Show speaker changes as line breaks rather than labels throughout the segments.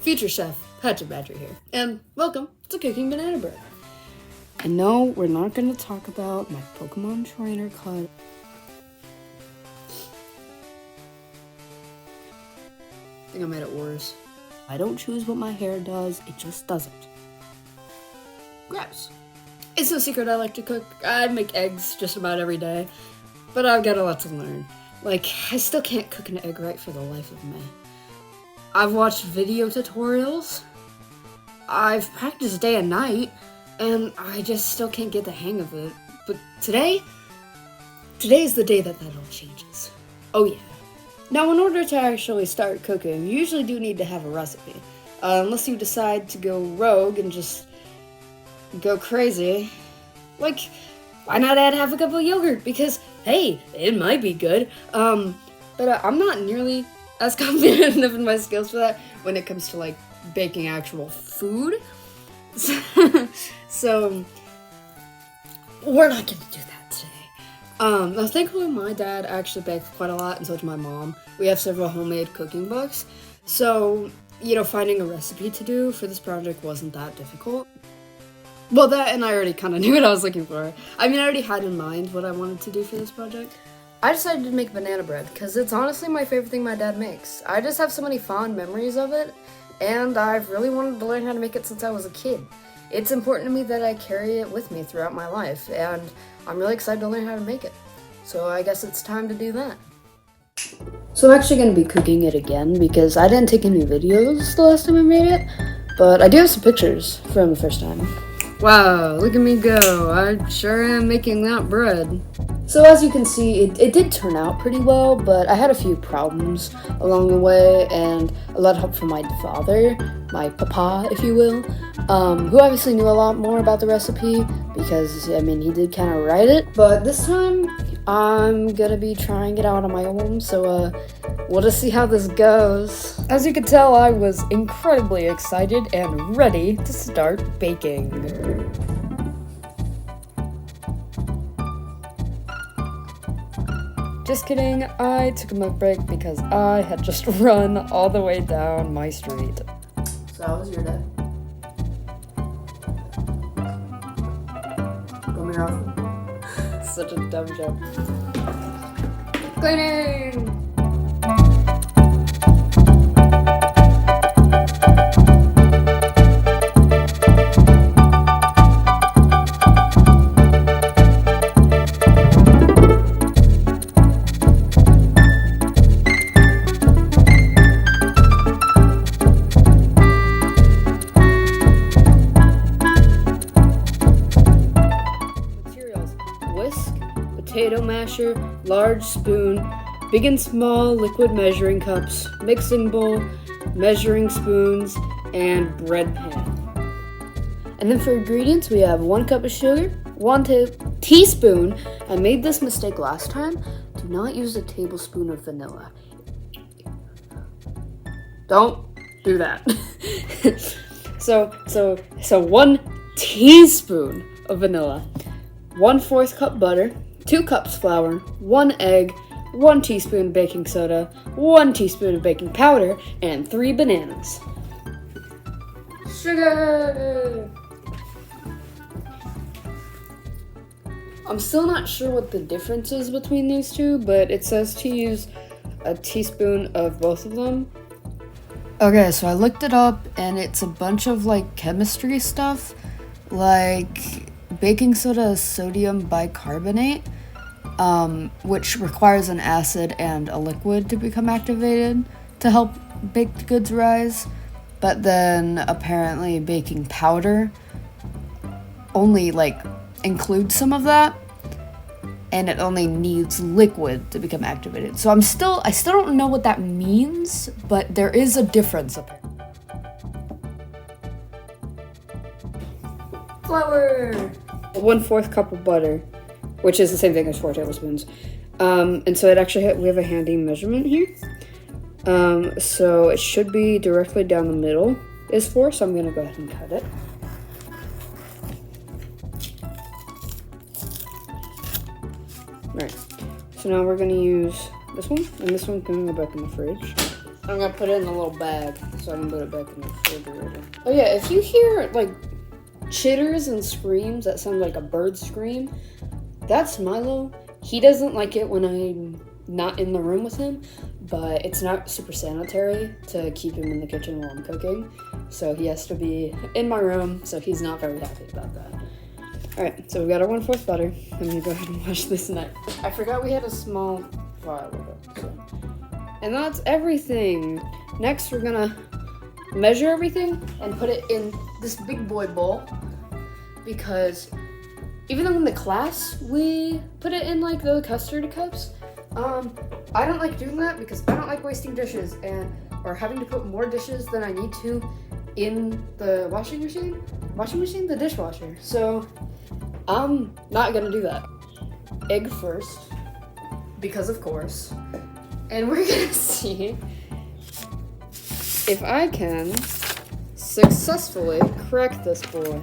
Future Chef Patrick Badger here, and welcome to Cooking Banana Bread. And no, we're not going to talk about my Pokemon trainer cut. I think I made it worse. I don't choose what my hair does, it just doesn't. Gross. It's no secret I like to cook. I make eggs just about every day, but I've got a lot to learn. Like, I still can't cook an egg right for the life of me. I've watched video tutorials, I've practiced day and night, and I just still can't get the hang of it. But today's the day that all changes. Oh yeah. Now, in order to actually start cooking, you usually do need to have a recipe. Unless you decide to go rogue and just go crazy. Like, why not add half a cup of yogurt? Because, hey, it might be good. But I'm not nearly as confident enough in my skills for that when it comes to, like, baking actual food. So we're not gonna do that today. Now, thankfully, my dad actually bakes quite a lot, and so does my mom. We have several homemade cooking books, so, finding a recipe to do for this project wasn't that difficult. Well, that, and I already kind of knew what I was looking for. I mean, I already had in mind what I wanted to do for this project. I decided to make banana bread, because it's honestly my favorite thing my dad makes. I just have so many fond memories of it, and I've really wanted to learn how to make it since I was a kid. It's important to me that I carry it with me throughout my life, and I'm really excited to learn how to make it. So I guess it's time to do that. So I'm actually going to be cooking it again, because I didn't take any videos the last time I made it, but I do have some pictures from the first time. Wow, look at me go. I sure am making that bread. So as you can see, it did turn out pretty well, but I had a few problems along the way, and a lot of help from my father, my papa, if you will, who obviously knew a lot more about the recipe, because, he did kind of write it. But this time, I'm gonna be trying it out on my own, so, we'll just see how this goes. As you can tell, I was incredibly excited and ready to start baking. Just kidding, I took a milk break because I had just run all the way down my street. So how was your day? Go me off. Such a dumb joke. Cleaning! Potato masher, large spoon, big and small liquid measuring cups, mixing bowl, measuring spoons, and bread pan. And then for ingredients, we have 1 cup of sugar, 1 teaspoon. I made this mistake last time. Do not use a tablespoon of vanilla. Don't do that. So 1 teaspoon of vanilla, 1/4 cup butter, 2 cups flour, 1 egg, 1 teaspoon baking soda, 1 teaspoon of baking powder, and 3 bananas. Sugar! I'm still not sure what the difference is between these two, but it says to use a teaspoon of both of them. Okay, so I looked it up, and it's a bunch of, chemistry stuff, baking soda is sodium bicarbonate, which requires an acid and a liquid to become activated to help baked goods rise. But then apparently baking powder only includes some of that, and it only needs liquid to become activated. So I still don't know what that means, but there is a difference apparently. Flour! 1/4 cup of butter, which is the same thing as 4 tablespoons. And so we have a handy measurement here. So it should be directly down the middle is 4, so I'm gonna go ahead and cut it. Alright, so now we're gonna use this one, and this one's gonna go back in the fridge. I'm gonna put it in a little bag so I can put it back in the refrigerator. Oh yeah, if you hear like chitters and screams that sound like a bird scream, that's Milo. He doesn't like it when I'm not in the room with him, but it's not super sanitary to keep him in the kitchen while I'm cooking. So he has to be in my room, so he's not very happy about that. All right, so we got our 1/4 butter. I'm gonna go ahead and wash this knife. I forgot we had a small vial of it. So. And that's everything. Next, we're gonna measure everything and put it in this big boy bowl, because even though in the class we put it in like the custard cups, I don't like doing that because I don't like wasting dishes or having to put more dishes than I need to in the washing machine, the dishwasher. So I'm not gonna do that. Egg first, because of course, and we're gonna see if I can successfully crack this boy.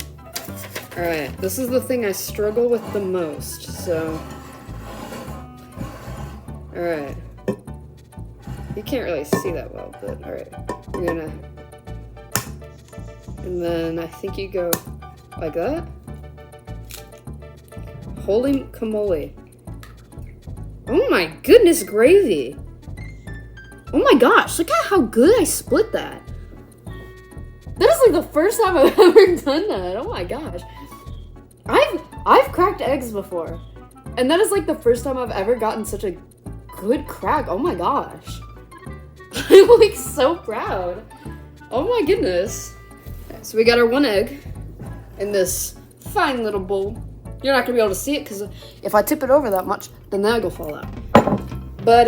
All right, this is the thing I struggle with the most, so. All right. You can't really see that well, but all right. We're gonna, and then I think you go like that. Holy camole. Oh my goodness gravy. Oh my gosh, look at how good I split that. That is like the first time I've ever done that. Oh my gosh. I've cracked eggs before, and that is like the first time I've ever gotten such a good crack. Oh my gosh. I'm like so proud. Oh my goodness. Okay, so we got our 1 egg in this fine little bowl. You're not gonna be able to see it because if I tip it over that much, then the egg will fall out. But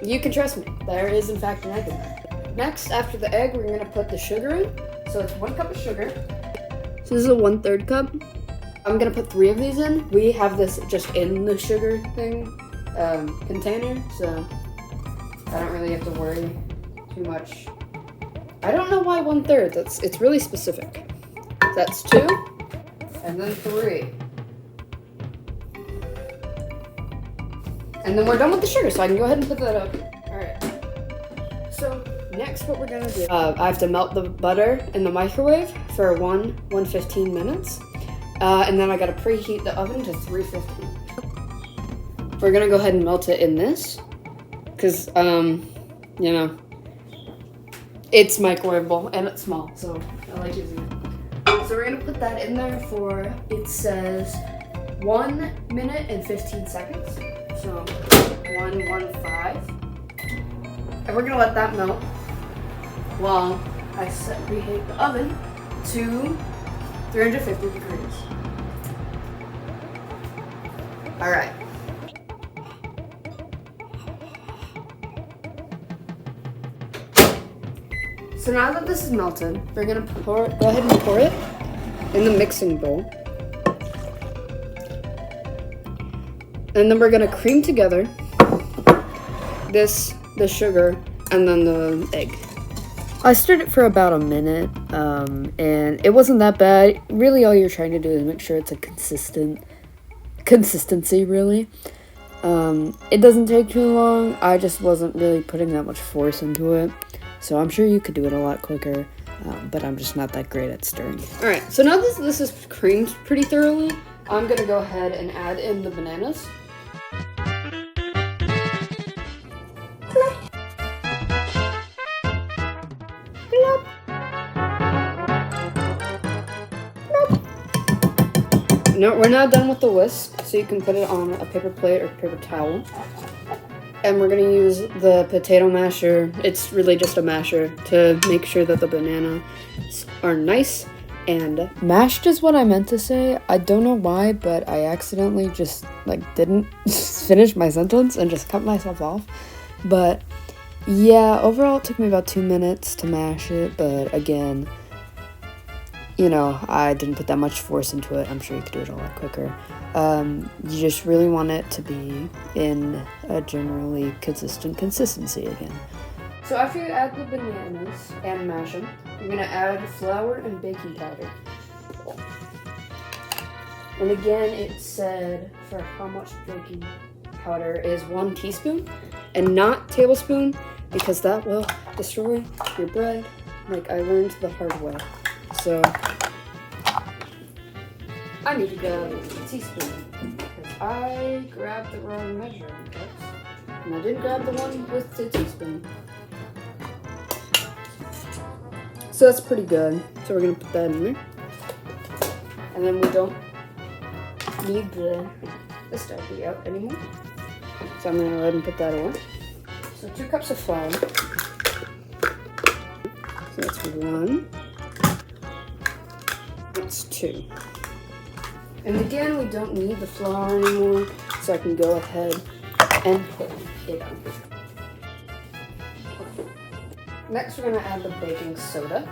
you can trust me, there is in fact an egg in there. Next, after the egg, we're gonna put the sugar in. So it's 1 cup of sugar. So this is a 1/3 cup. I'm gonna put 3 of these in. We have this just in the sugar thing container, so I don't really have to worry too much. I don't know why 1/3. It's really specific. That's 2, and then 3. And then we're done with the sugar, so I can go ahead and put that up. All right. So next, what we're gonna do, I have to melt the butter in the microwave for 115 minutes, and then I gotta preheat the oven to 350. We're gonna go ahead and melt it in this, because you know, it's microwavable and it's small, so I like using it. So we're gonna put that in there for, it says 1 minute and 15 seconds. So 115. And we're gonna let that melt while I preheat the oven to 350 degrees. All right. So now that this is melted, we're gonna go ahead and pour it in the mixing bowl. And then we're gonna cream together the sugar and then the egg. I stirred it for about a minute, and it wasn't that bad. Really, all you're trying to do is make sure it's a consistency, really. It doesn't take too long. I just wasn't really putting that much force into it. So I'm sure you could do it a lot quicker, but I'm just not that great at stirring. All right, so now this is creamed pretty thoroughly, I'm gonna go ahead and add in the bananas. No, we're not done with the whisk, so you can put it on a paper plate or paper towel. And we're gonna use the potato masher. It's really just a masher to make sure that the bananas are nice and mashed is what I meant to say. I don't know why, but I accidentally just didn't finish my sentence and just cut myself off. But yeah, overall it took me about 2 minutes to mash it, but again, you know, I didn't put that much force into it. I'm sure you could do it a lot quicker. You just really want it to be in a generally consistent consistency again. So after you add the bananas and mash them, you're gonna add flour and baking powder. And again, it said for how much baking powder is 1 teaspoon and not tablespoon, because that will destroy your bread like I learned the hard way. So I need to grab a teaspoon because I grabbed the wrong measuring cups and I didn't grab the one with the teaspoon. So that's pretty good. So we're gonna put that in there. And then we don't need the stuffy out anymore. So I'm gonna go ahead and put that away. So 2 cups of flour. So that's 1. That's 2. And again, we don't need the flour anymore, so I can go ahead and put it on. Next, we're gonna add the baking soda.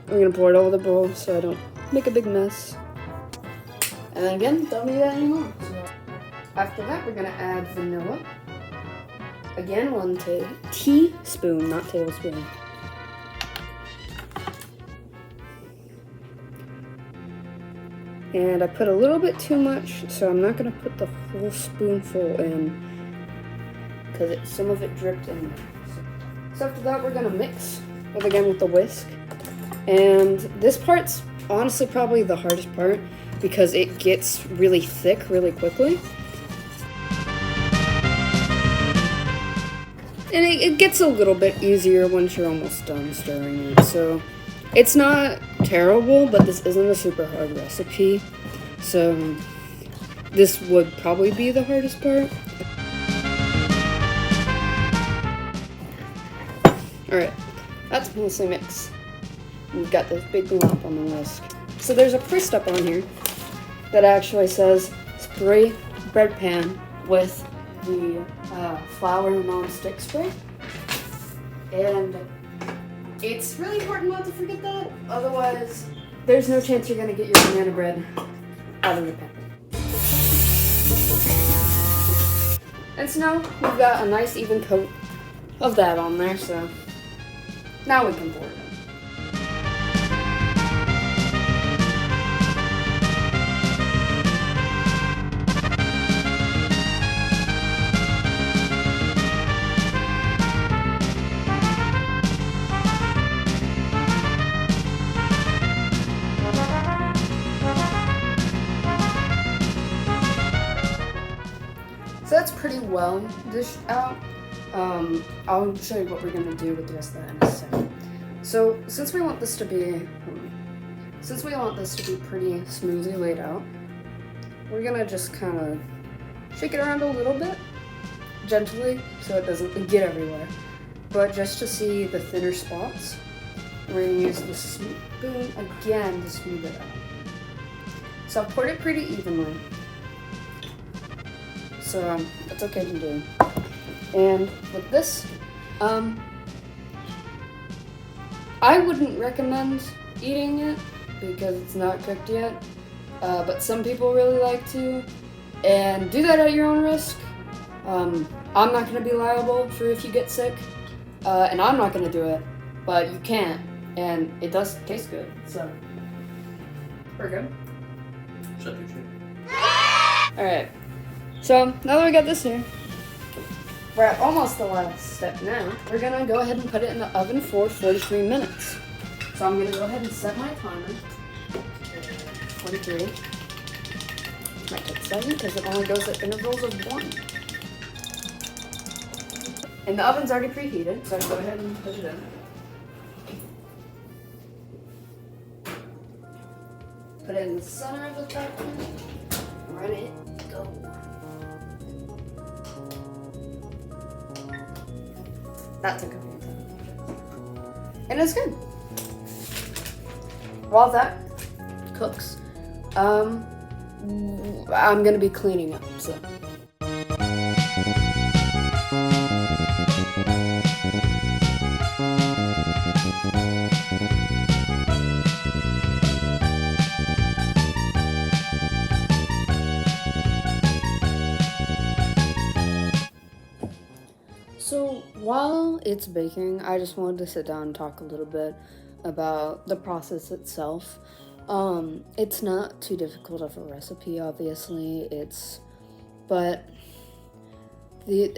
I'm gonna pour it over the bowl so I don't make a big mess. And then again, don't need that anymore. So after that, we're gonna add vanilla. Again, 1 teaspoon, not tablespoon. And I put a little bit too much, so I'm not gonna put the whole spoonful in because some of it dripped in there. So after that, we're gonna mix with the whisk. And this part's honestly probably the hardest part because it gets really thick really quickly. And it gets a little bit easier once you're almost done stirring it. So it's not terrible, but this isn't a super hard recipe. So this would probably be the hardest part. Alright, that's mostly mixed. We've got this big lump on the whisk. So there's a pre-step on here that actually says spray bread pan with the flour non-stick spray. And it's really important not to forget that, otherwise there's no chance you're gonna get your banana bread out of the pan. And so now we've got a nice even coat of that on there, so now we can pour it in. So that's pretty well dished out. I'll show you what we're gonna do with the rest of that in a second. So since we want this to be pretty smoothly laid out, we're gonna just kind of shake it around a little bit, gently, so it doesn't get everywhere. But just to see the thinner spots, we're gonna use the spoon again to smooth it out. So I've poured it pretty evenly. So that's okay to do. And with this, I wouldn't recommend eating it because it's not cooked yet. But some people really like to, and do that at your own risk. I'm not gonna be liable for if you get sick, and I'm not gonna do it, but you can, and it does taste good. So we're good.
Shut your shit.
All right. So now that we got this here, we're at almost the last step now. We're gonna go ahead and put it in the oven for 43 minutes. So I'm gonna go ahead and set my timer. 43. Might take 7 because it only goes at intervals of 1. And the oven's already preheated, so go ahead and put it in. Put it in the center of the frying pan. Run it. Go. That took a few times. And it's good. While that cooks, I'm gonna be cleaning up, so. So while it's baking, I just wanted to sit down and talk a little bit about the process itself. It's not too difficult of a recipe, obviously. But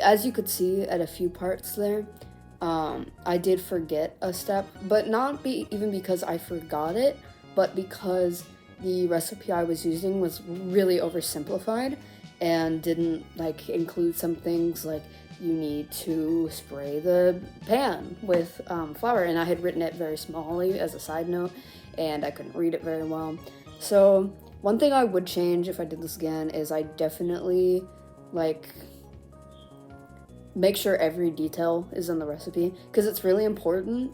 as you could see at a few parts there, I did forget a step, but not even because I forgot it, but because the recipe I was using was really oversimplified and didn't like include some things like you need to spray the pan with flour, and I had written it very smallly as a side note, and I couldn't read it very well. So one thing I would change if I did this again is I definitely like make sure every detail is in the recipe, because it's really important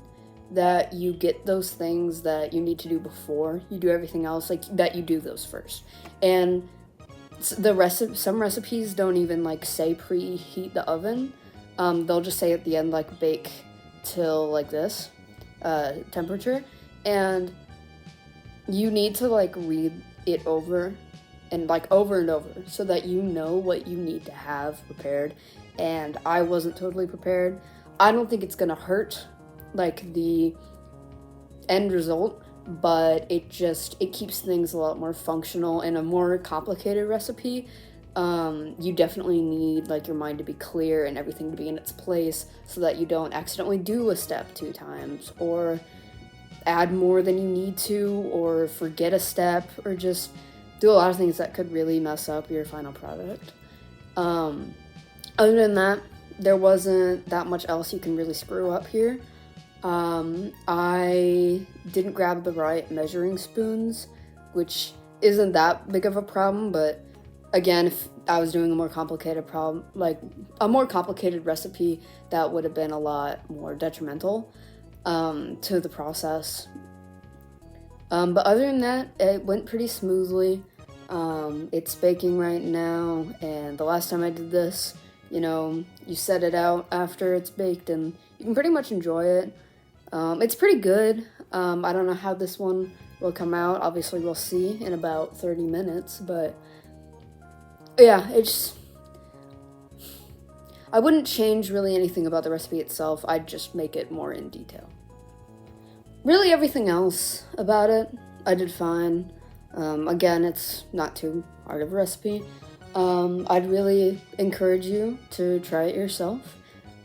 that you get those things that you need to do before you do everything else, like that you do those first. And some recipes don't even like say preheat the oven. They'll just say at the end like bake till like this temperature, and you need to like read it over and like over and over so that you know what you need to have prepared. And I wasn't totally prepared. I don't think it's gonna hurt like the end result, but it keeps things a lot more functional. In a more complicated recipe, you definitely need like your mind to be clear and everything to be in its place so that you don't accidentally do a step 2 times or add more than you need to or forget a step or just do a lot of things that could really mess up your final product. Other than that, there wasn't that much else you can really screw up here. I didn't grab the right measuring spoons, which isn't that big of a problem, but again, if I was doing a more complicated recipe, that would have been a lot more detrimental to the process. But other than that, it went pretty smoothly. It's baking right now, and the last time I did this, you set it out after it's baked and you can pretty much enjoy it. It's pretty good. I don't know how this one will come out. Obviously, we'll see in about 30 minutes, but yeah, I wouldn't change really anything about the recipe itself. I'd just make it more in detail. Really, everything else about it, I did fine. Again, it's not too hard of a recipe. I'd really encourage you to try it yourself,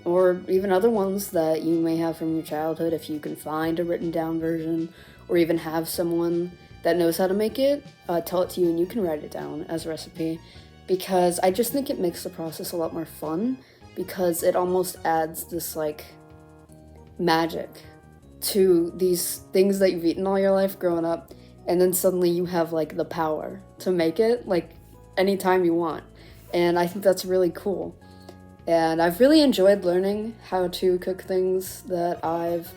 or even other ones that you may have from your childhood if you can find a written down version, or even have someone that knows how to make it tell it to you and you can write it down as a recipe, because I just think it makes the process a lot more fun, because it almost adds this like magic to these things that you've eaten all your life growing up, and then suddenly you have like the power to make it like anytime you want. And I think that's really cool. And I've really enjoyed learning how to cook things that I've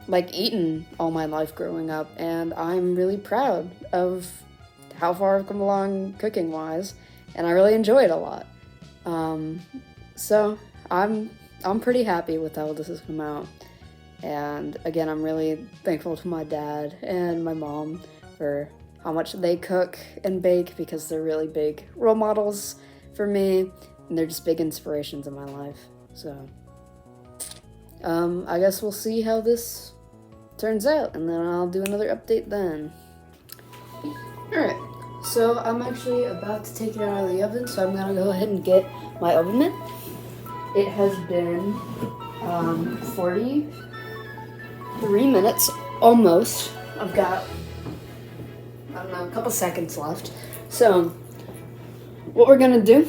like eaten all my life growing up, and I'm really proud of how far I've come along cooking wise, and I really enjoy it a lot. So I'm pretty happy with how this has come out. And again, I'm really thankful to my dad and my mom for how much they cook and bake, because they're really big role models for me, and they're just big inspirations in my life. So I guess we'll see how this turns out, and then I'll do another update then. Alright, so I'm actually about to take it out of the oven, so I'm gonna go ahead and get my oven mitt. It has been 43 minutes almost. I've got, I don't know, a couple seconds left. So what we're gonna do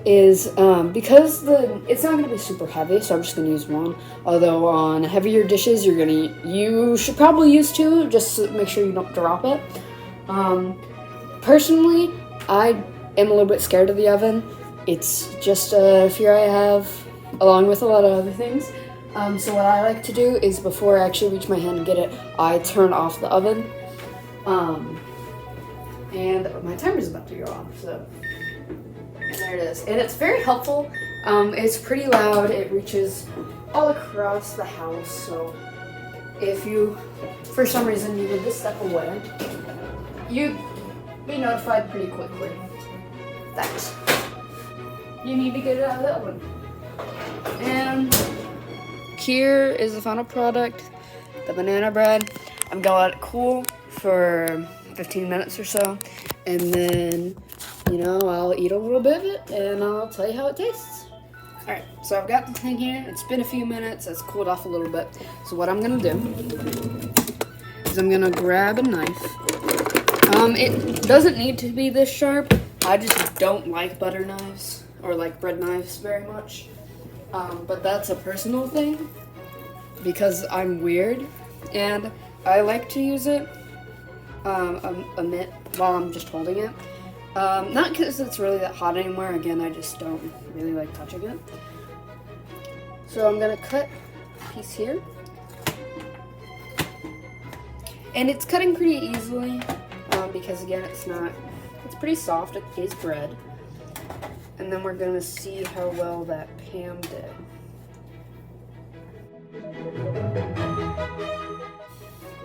is, because it's not gonna be super heavy, so I'm just gonna use one. Although on heavier dishes, you should probably use 2, just to make sure you don't drop it. Personally, I am a little bit scared of the oven. It's just a fear I have, along with a lot of other things. So what I like to do is, before I actually reach my hand and get it, I turn off the oven. And my timer's about to go off, so there it is. And it's very helpful. It's pretty loud. It reaches all across the house, so if you, for some reason, needed to step away, you'd be notified pretty quickly that you need to get it out of the oven. And here is the final product, the banana bread. I'm gonna let it cool for 15 minutes or so, and then, I'll eat a little bit of it, and I'll tell you how it tastes. Alright, so I've got the thing here. It's been a few minutes. It's cooled off a little bit. So what I'm gonna do is I'm gonna grab a knife. It doesn't need to be this sharp. I just don't like butter knives or like bread knives very much. But that's a personal thing because I'm weird and I like to use it a mitt while I'm just holding it. Not because it's really that hot anymore. Again, I just don't really like touching it. So I'm gonna cut a piece here. And it's cutting pretty easily because again, it's pretty soft. It is bread. And then we're gonna see how well that Pam did.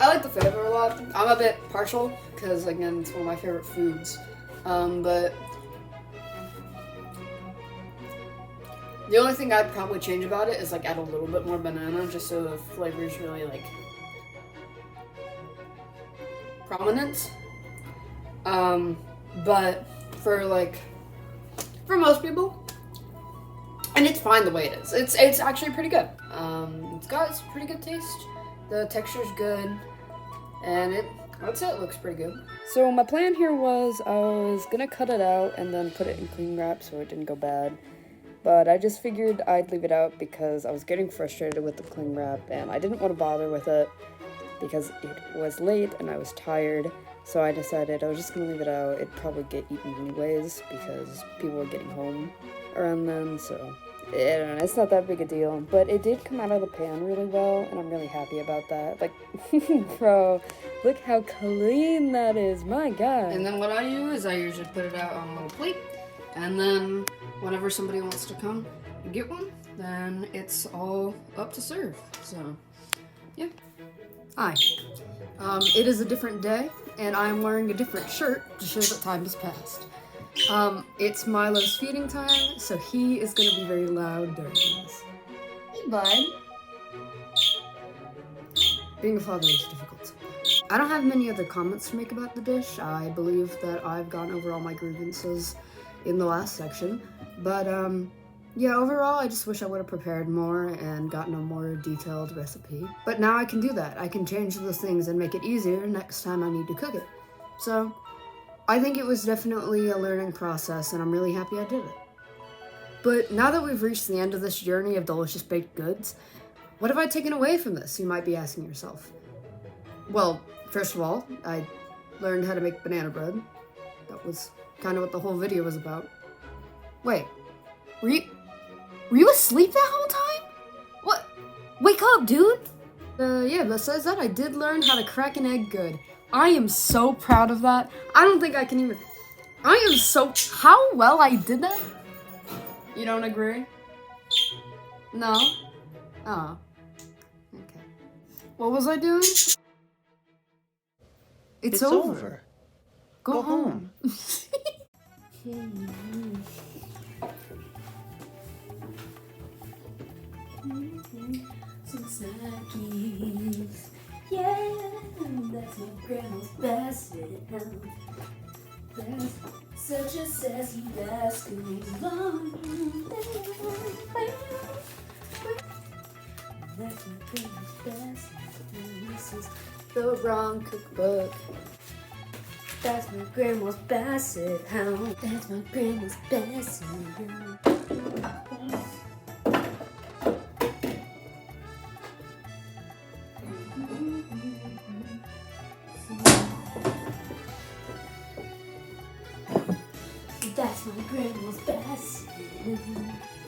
I like the flavor a lot. I'm a bit partial because again, it's one of my favorite foods. But the only thing I'd probably change about it is like add a little bit more banana just so the flavor is really like prominent. But for most people, and it's fine the way it is. It's actually pretty good. It's got pretty good taste. The texture's good, and I'd say it looks pretty good. So my plan here was I was gonna cut it out and then put it in cling wrap so it didn't go bad. But I just figured I'd leave it out because I was getting frustrated with the cling wrap and I didn't want to bother with it because it was late and I was tired. So I decided I was just gonna leave it out. It'd probably get eaten anyways because people were getting home around then, so it's not that big a deal. But it did come out of the pan really well, and I'm really happy about that. Like, bro, look how clean that is, my god. And then what I do is I usually put it out on a little plate, and then whenever somebody wants to come and get one, then it's all up to serve. So, yeah. Hi. It is a different day, and I'm wearing a different shirt to show that time has passed. It's Milo's feeding time, so he is gonna be very loud during this. Hey, bud. Being a father is difficult. I don't have many other comments to make about the dish. I believe that I've gone over all my grievances in the last section, but, yeah, overall, I just wish I would have prepared more and gotten a more detailed recipe. But now I can do that. I can change those things and make it easier next time I need to cook it. So, I think it was definitely a learning process, and I'm really happy I did it. But now that we've reached the end of this journey of delicious baked goods, what have I taken away from this, you might be asking yourself? Well, first of all, I learned how to make banana bread. That was kind of what the whole video was about. Wait, were you asleep that whole time? What? Wake up, dude! Yeah, besides that, I did learn how to crack an egg good. I am so proud of that. I don't think I can even... How well I did that? You don't agree? No? Oh. Okay. What was I doing? It's over. Go home. Some snackies. Yeah, that's my grandma's basket. There's such a sassy basket. That's my grandma's basket. This is the wrong cookbook. That's my grandma's basset hound. That's my grandma's basset hound. That's my grandma's basset.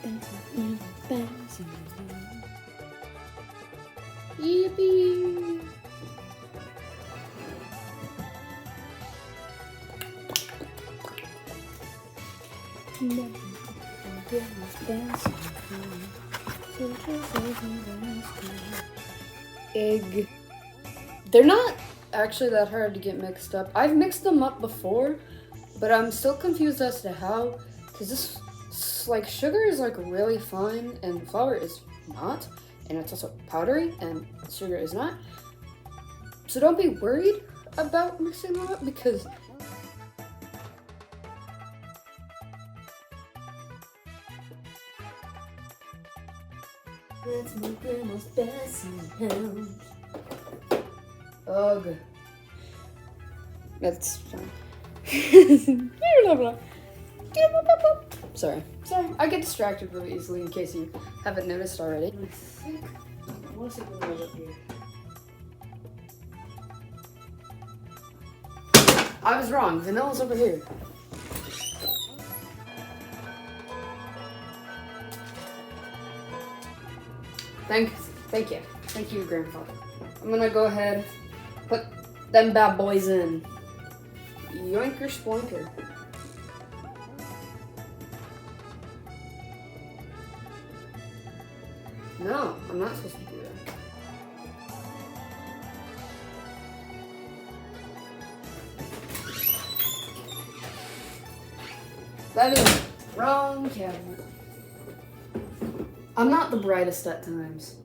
That's my grandma's basset. Yippee! Egg. They're not actually that hard to get mixed up. I've mixed them up before, but I'm still confused as to how, because this, like, sugar is, like, really fine, and flour is not, and it's also powdery, and sugar is not. So don't be worried about mixing them up, because That's my grandma's best house. Ugh. That's fine. Sorry. I get distracted really easily in case you haven't noticed already. I think I want to see what was up here. I was wrong. Vanilla's over here. Thank you. Thank you, grandfather. I'm gonna go ahead, put them bad boys in. Yoinker sploinker. No, I'm not supposed to do that. That is wrong cabinet. I'm not the brightest at times.